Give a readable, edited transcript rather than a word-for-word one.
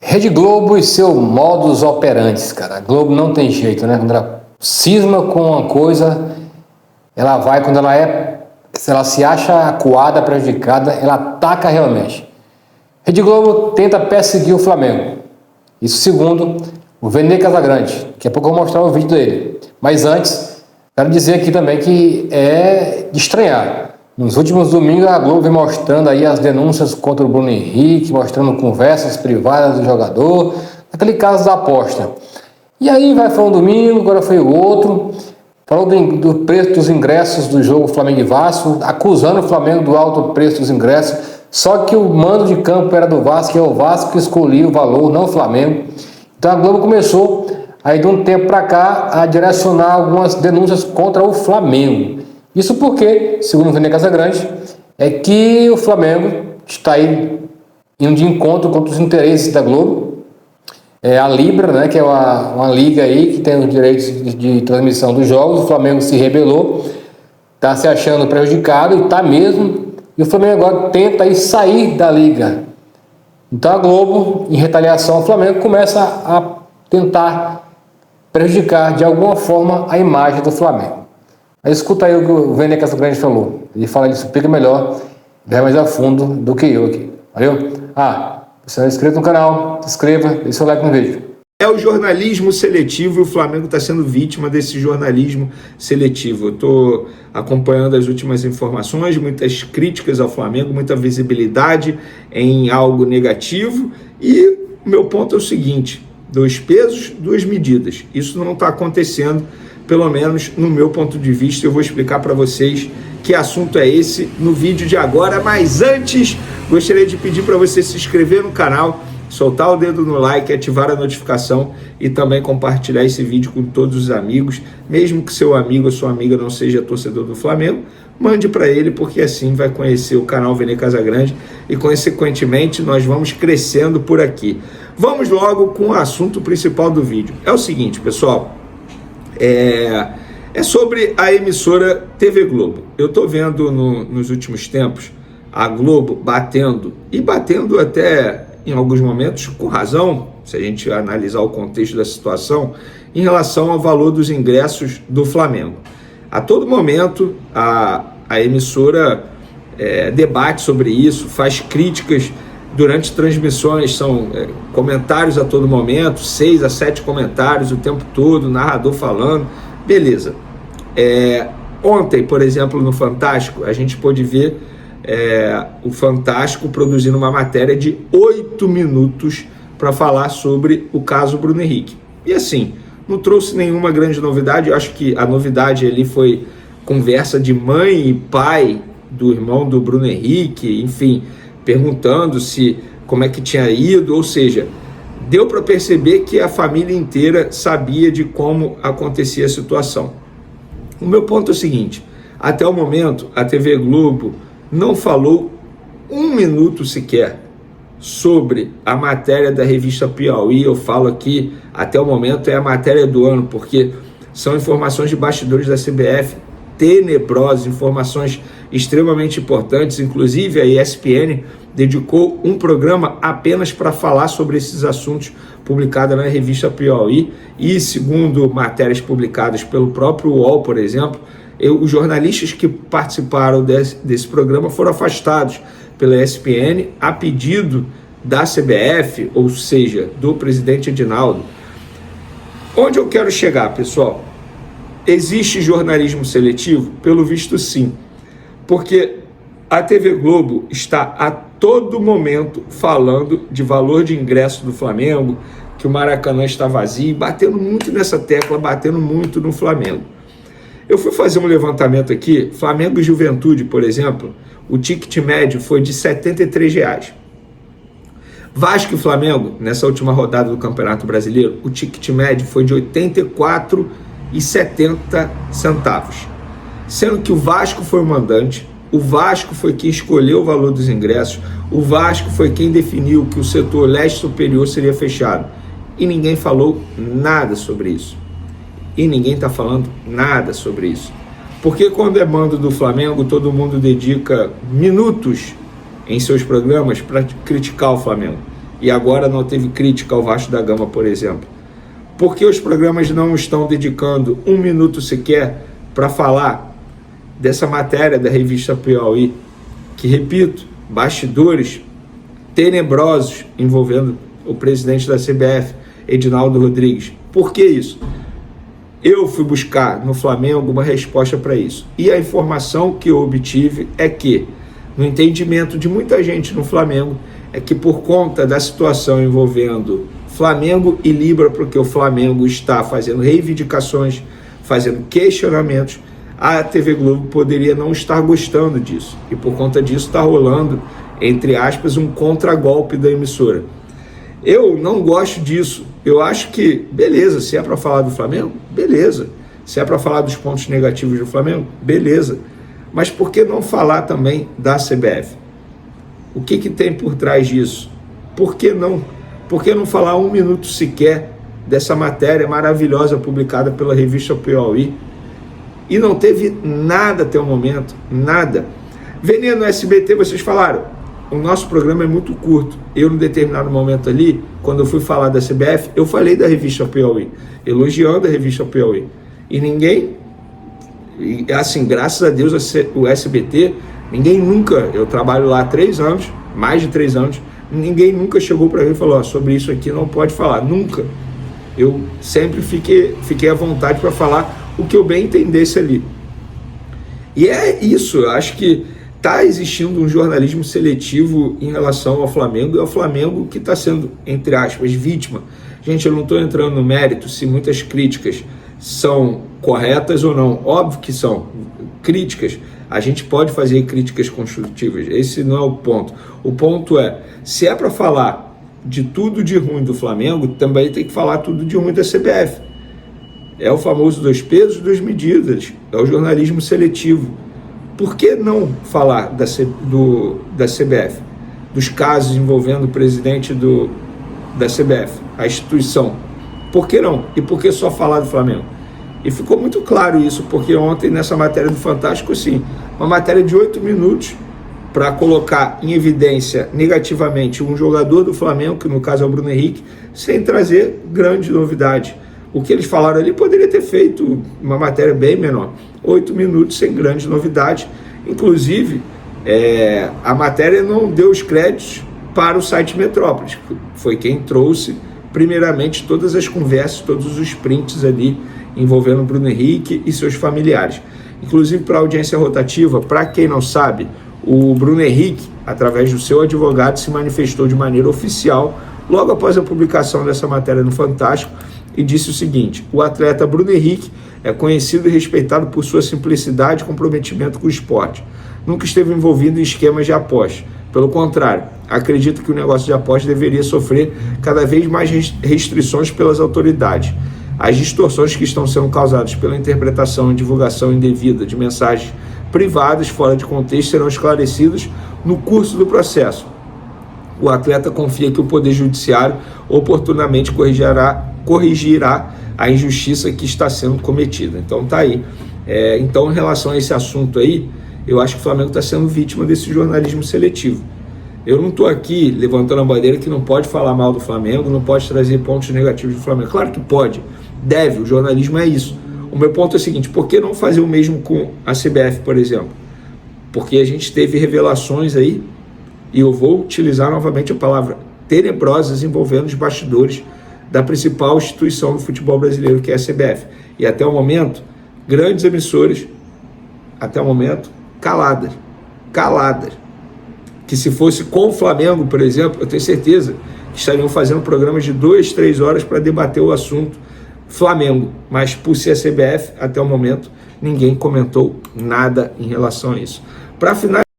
Rede Globo e seu modus operandi, cara. A Globo não tem jeito, né? Quando ela cisma com uma coisa, ela vai, quando se ela se acha acuada, prejudicada, ela ataca realmente. Rede Globo tenta perseguir o Flamengo. Isso segundo o Vene Casagrande. Daqui a pouco eu vou mostrar o vídeo dele. Mas antes, quero dizer aqui também que é de estranhar. Nos últimos domingos a Globo vem mostrando aí as denúncias contra o Bruno Henrique, mostrando conversas privadas do jogador, aquele caso da aposta. E aí vai foi um domingo, agora foi o outro, falou do preço dos ingressos do jogo Flamengo e Vasco, acusando o Flamengo do alto preço dos ingressos, só que o mando de campo era do Vasco, e é o Vasco que escolhia o valor, não o Flamengo. Então a Globo começou aí de um tempo para cá a direcionar algumas denúncias contra o Flamengo. Isso porque, segundo o Vene Casagrande, é que o Flamengo está aí indo de encontro contra os interesses da Globo. A Libra, né, que é uma liga aí que tem os direitos de transmissão dos jogos, o Flamengo se rebelou, está se achando prejudicado, e está mesmo, e o Flamengo agora tenta aí sair da liga. Então a Globo, em retaliação ao Flamengo, começa a tentar prejudicar de alguma forma a imagem do Flamengo. Aí escuta aí o que o Vene Casagrande falou. Ele fala, ele explica melhor, vai mais a fundo do que eu aqui. Valeu? Se não é inscrito no canal, se inscreva, deixe seu like no vídeo. É o jornalismo seletivo e o Flamengo está sendo vítima desse jornalismo seletivo. Eu estou acompanhando as últimas informações, muitas críticas ao Flamengo, muita visibilidade em algo negativo. E o meu ponto é o seguinte: 2 pesos, 2 medidas. Isso não está acontecendo, pelo menos no meu ponto de vista. Eu vou explicar para vocês que assunto é esse no vídeo de agora. Mas antes, gostaria de pedir para você se inscrever no canal, soltar o dedo no like, ativar a notificação e também compartilhar esse vídeo com todos os amigos. Mesmo que seu amigo ou sua amiga não seja torcedor do Flamengo, mande para ele, porque assim vai conhecer o canal Vene Casagrande e, consequentemente, nós vamos crescendo por aqui. Vamos logo com o assunto principal do vídeo. É o seguinte, pessoal, é sobre a emissora TV Globo. Eu estou vendo nos últimos tempos a Globo batendo até em alguns momentos com razão, se a gente analisar o contexto da situação, em relação ao valor dos ingressos do Flamengo. A todo momento a emissora debate sobre isso, faz críticas durante transmissões, são comentários a todo momento, 6 a 7 comentários o tempo todo, narrador falando, beleza. Ontem, por exemplo, no Fantástico, a gente pôde ver o Fantástico produzindo uma matéria de 8 minutos para falar sobre o caso Bruno Henrique. E assim, não trouxe nenhuma grande novidade. Eu acho que a novidade ali foi conversa de mãe e pai do irmão do Bruno Henrique, enfim, perguntando como é que tinha ido, ou seja, deu para perceber que a família inteira sabia de como acontecia a situação. O meu ponto é o seguinte: até o momento a TV Globo não falou 1 minuto sequer sobre a matéria da revista Piauí. Eu falo aqui, até o momento é a matéria do ano, porque são informações de bastidores da CBF tenebrosas, informações extremamente importantes. Inclusive a ESPN dedicou um programa apenas para falar sobre esses assuntos, publicada na revista Piauí, e segundo matérias publicadas pelo próprio UOL, por exemplo, os jornalistas que participaram desse programa foram afastados pela ESPN a pedido da CBF, ou seja, do presidente Edinaldo. Onde eu quero chegar, pessoal? Existe jornalismo seletivo? Pelo visto, sim. Porque a TV Globo está a todo momento falando de valor de ingresso do Flamengo, que o Maracanã está vazio, batendo muito nessa tecla, batendo muito no Flamengo. Eu fui fazer um levantamento aqui, Flamengo e Juventude, por exemplo, o ticket médio foi de R$ 73. Vasco e Flamengo, nessa última rodada do Campeonato Brasileiro, o ticket médio foi de R$ 84,70, sendo que o Vasco foi o mandante, o Vasco foi quem escolheu o valor dos ingressos, o Vasco foi quem definiu que o setor leste superior seria fechado, e ninguém falou nada sobre isso. E ninguém está falando nada sobre isso. Porque quando é mando do Flamengo, todo mundo dedica minutos em seus programas para criticar o Flamengo. e agora não teve crítica ao Vasco da Gama, por exemplo? Por que os programas não estão dedicando um minuto sequer para falar dessa matéria da revista Piauí, que, repito, bastidores tenebrosos envolvendo o presidente da CBF, Edinaldo Rodrigues? Por que isso? Eu fui buscar no Flamengo uma resposta para isso. E a informação que eu obtive é que, no entendimento de muita gente no Flamengo, é que por conta da situação envolvendo Flamengo e Libra, porque o Flamengo está fazendo reivindicações, fazendo questionamentos, a TV Globo poderia não estar gostando disso. E por conta disso está rolando, entre aspas, um contragolpe da emissora. Eu não gosto disso. Eu acho que, beleza, se é para falar do Flamengo, beleza. Se é para falar dos pontos negativos do Flamengo, beleza. Mas por que não falar também da CBF? O que tem por trás disso? Por que não? Por que não falar um minuto sequer dessa matéria maravilhosa publicada pela revista Piauí? E não teve nada até o momento, nada. Veneno no SBT, vocês falaram, o nosso programa é muito curto. Eu, em determinado momento ali, quando eu fui falar da CBF, eu falei da revista Piauí, elogiando a revista Piauí. E ninguém, assim, graças a Deus, o SBT, ninguém nunca, eu trabalho lá há 3 anos, mais de 3 anos, ninguém nunca chegou para mim e falou, sobre isso aqui não pode falar, nunca. Eu sempre fiquei à vontade para falar o que eu bem entendesse ali. E é isso, eu acho que está existindo um jornalismo seletivo em relação ao Flamengo, e é o Flamengo que está sendo, entre aspas, vítima. Gente, eu não estou entrando no mérito se muitas críticas são corretas ou não. Óbvio que são críticas. A gente pode fazer críticas construtivas. Esse não é o ponto. O ponto é, se é para falar de tudo de ruim do Flamengo, também tem que falar tudo de ruim da CBF. É o famoso 2 pesos, 2 medidas. É o jornalismo seletivo. Por que não falar da CBF? Dos casos envolvendo o presidente da CBF, a instituição. Por que não? E por que só falar do Flamengo? E ficou muito claro isso, porque ontem nessa matéria do Fantástico, sim, uma matéria de 8 minutos para colocar em evidência negativamente um jogador do Flamengo, que no caso é o Bruno Henrique, sem trazer grande novidade. O que eles falaram ali poderia ter feito uma matéria bem menor. 8 minutos sem grande novidade. Inclusive, a matéria não deu os créditos para o site Metrópolis. Foi quem trouxe, primeiramente, todas as conversas, todos os prints ali envolvendo o Bruno Henrique e seus familiares. Inclusive, para a audiência rotativa, para quem não sabe, o Bruno Henrique, através do seu advogado, se manifestou de maneira oficial logo após a publicação dessa matéria no Fantástico, e disse o seguinte: o atleta Bruno Henrique é conhecido e respeitado por sua simplicidade e comprometimento com o esporte. Nunca esteve envolvido em esquemas de aposta. Pelo contrário, acredito que o negócio de aposta deveria sofrer cada vez mais restrições pelas autoridades. As distorções que estão sendo causadas pela interpretação e divulgação indevida de mensagens privadas fora de contexto serão esclarecidas no curso do processo. O atleta confia que o Poder Judiciário oportunamente corrigirá a injustiça que está sendo cometida. Então tá aí. Então, em relação a esse assunto aí, eu acho que o Flamengo está sendo vítima desse jornalismo seletivo. Eu não estou aqui levantando a bandeira que não pode falar mal do Flamengo, não pode trazer pontos negativos do Flamengo. Claro que pode, deve, o jornalismo é isso. O meu ponto é o seguinte: por que não fazer o mesmo com a CBF, por exemplo? Porque a gente teve revelações aí, e eu vou utilizar novamente a palavra tenebrosas, envolvendo os bastidores da principal instituição do futebol brasileiro, que é a CBF. E até o momento, grandes emissoras, até o momento, caladas. Que se fosse com o Flamengo, por exemplo, eu tenho certeza que estariam fazendo programas de 2, 3 horas para debater o assunto Flamengo. Mas por ser a CBF, até o momento, ninguém comentou nada em relação a isso. Para finalizar,